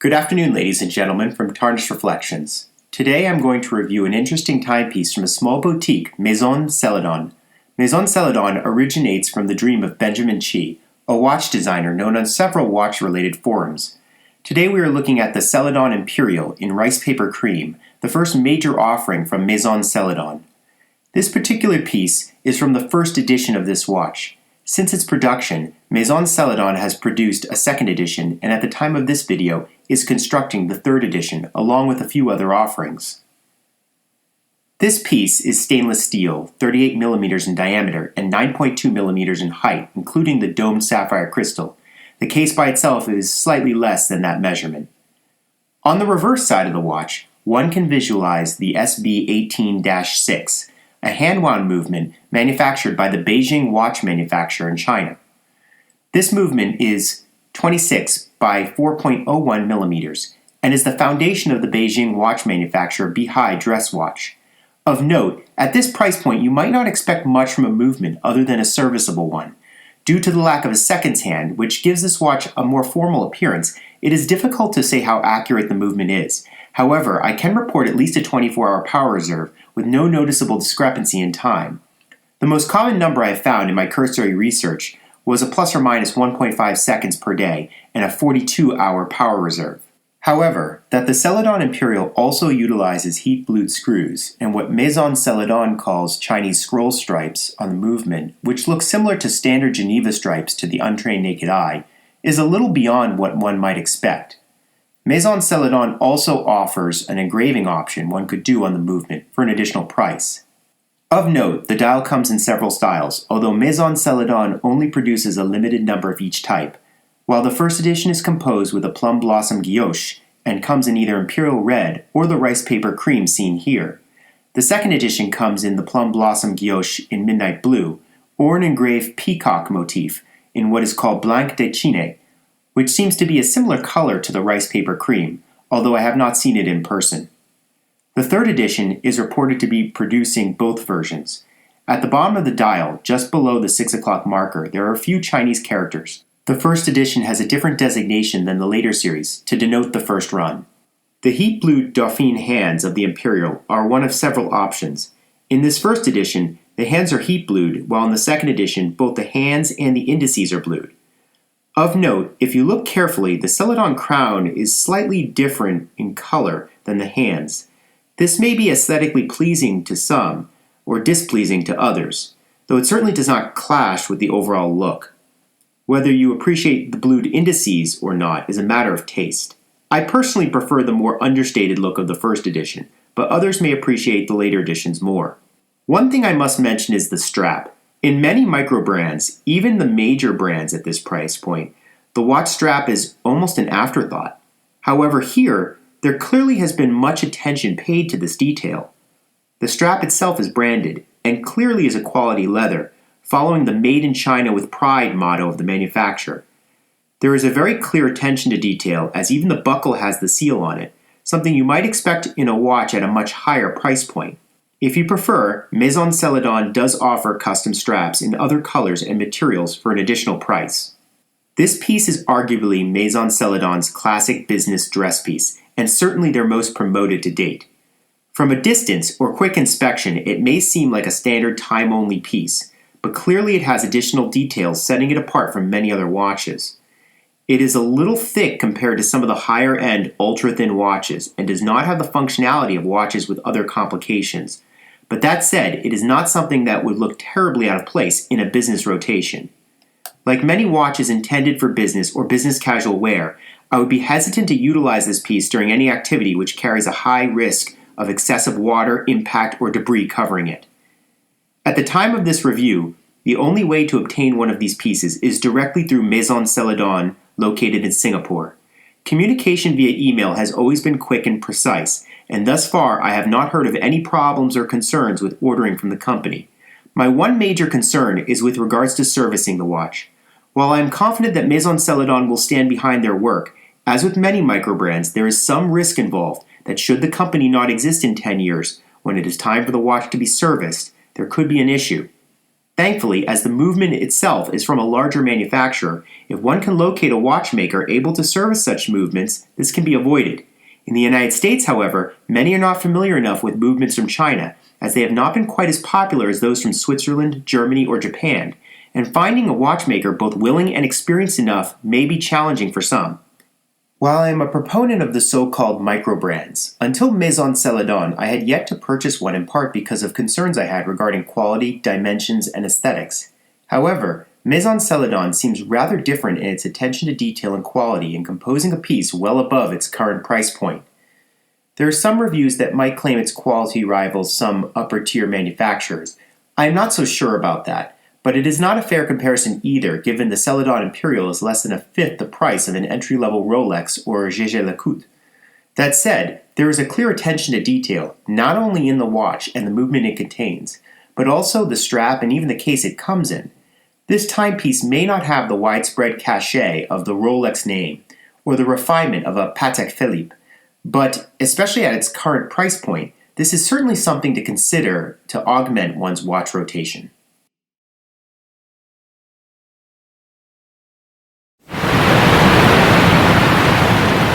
Good afternoon, ladies and gentlemen, from Tarnished Reflections. Today I'm going to review an interesting timepiece from a small boutique, Maison Celadon. Maison Celadon originates from the dream of Benjamin Chi, a watch designer known on several watch-related forums. Today we are looking at the Celadon Imperial in rice paper cream, the first major offering from Maison Celadon. This particular piece is from the first edition of this watch. Since its production, Maison Celadon has produced a second edition and at the time of this video is constructing the third edition along with a few other offerings. This piece is stainless steel, 38 mm in diameter and 9.2 mm in height, including the domed sapphire crystal. The case by itself is slightly less than that measurement. On the reverse side of the watch, one can visualize the SB18-6, a hand-wound movement manufactured by the Beijing watch manufacturer in China. This movement is 26 by 4.01 millimeters and is the foundation of the Beijing watch manufacturer Beihai dress watch. Of note, at this price point you might not expect much from a movement other than a serviceable one. Due to the lack of a seconds hand, which gives this watch a more formal appearance, it is difficult to say how accurate the movement is. However, I can report at least a 24-hour power reserve with no noticeable discrepancy in time. The most common number I have found in my cursory research was a plus or minus 1.5 seconds per day and a 42-hour power reserve. However, that the Celadon Imperial also utilizes heat-blued screws and what Maison Celadon calls Chinese scroll stripes on the movement, which look similar to standard Geneva stripes to the untrained naked eye, is a little beyond what one might expect. Maison Celadon also offers an engraving option one could do on the movement for an additional price. Of note, the dial comes in several styles, although Maison Celadon only produces a limited number of each type. While the first edition is composed with a plum blossom guilloche and comes in either imperial red or the rice paper cream seen here. The second edition comes in the plum blossom guilloche in midnight blue or an engraved peacock motif in what is called blanc de Chine, which seems to be a similar color to the rice paper cream, although I have not seen it in person. The third edition is reported to be producing both versions. At the bottom of the dial, just below the 6 o'clock marker, there are a few Chinese characters. The first edition has a different designation than the later series to denote the first run. The heat-blued Dauphine hands of the Imperial are one of several options. In this first edition, the hands are heat-blued, while in the second edition, both the hands and the indices are blued. Of note, if you look carefully, the Celadon crown is slightly different in color than the hands. This may be aesthetically pleasing to some, or displeasing to others, though it certainly does not clash with the overall look. Whether you appreciate the blued indices or not is a matter of taste. I personally prefer the more understated look of the first edition, but others may appreciate the later editions more. One thing I must mention is the strap. In many micro brands, even the major brands at this price point, the watch strap is almost an afterthought. However, here, there clearly has been much attention paid to this detail. The strap itself is branded, and clearly is a quality leather, following the Made in China with Pride motto of the manufacturer. There is a very clear attention to detail, as even the buckle has the seal on it, something you might expect in a watch at a much higher price point. If you prefer, Maison Celadon does offer custom straps in other colors and materials for an additional price. This piece is arguably Maison Celadon's classic business dress piece, and certainly their most promoted to date. From a distance or quick inspection, it may seem like a standard time-only piece, but clearly it has additional details setting it apart from many other watches. It is a little thick compared to some of the higher-end ultra-thin watches and does not have the functionality of watches with other complications. But that said, it is not something that would look terribly out of place in a business rotation. Like many watches intended for business or business casual wear, I would be hesitant to utilize this piece during any activity which carries a high risk of excessive water, impact, or debris covering it. At the time of this review, the only way to obtain one of these pieces is directly through Maison Celadon, located in Singapore. Communication via email has always been quick and precise, and thus far I have not heard of any problems or concerns with ordering from the company. My one major concern is with regards to servicing the watch. While I am confident that Maison Celadon will stand behind their work, as with many microbrands, there is some risk involved that should the company not exist in 10 years, when it is time for the watch to be serviced, there could be an issue. Thankfully, as the movement itself is from a larger manufacturer, if one can locate a watchmaker able to service such movements, this can be avoided. In the United States, however, many are not familiar enough with movements from China, as they have not been quite as popular as those from Switzerland, Germany, or Japan, and finding a watchmaker both willing and experienced enough may be challenging for some. While I am a proponent of the so-called micro-brands, until Maison Celadon I had yet to purchase one in part because of concerns I had regarding quality, dimensions, and aesthetics. However, Maison Celadon seems rather different in its attention to detail and quality in composing a piece well above its current price point. There are some reviews that might claim its quality rivals some upper-tier manufacturers. I am not so sure about that, but it is not a fair comparison either, given the Celadon Imperial is less than a fifth the price of an entry-level Rolex or Jaeger-LeCoultre. That said, there is a clear attention to detail, not only in the watch and the movement it contains, but also the strap and even the case it comes in. This timepiece may not have the widespread cachet of the Rolex name, or the refinement of a Patek Philippe, but, especially at its current price point, this is certainly something to consider to augment one's watch rotation.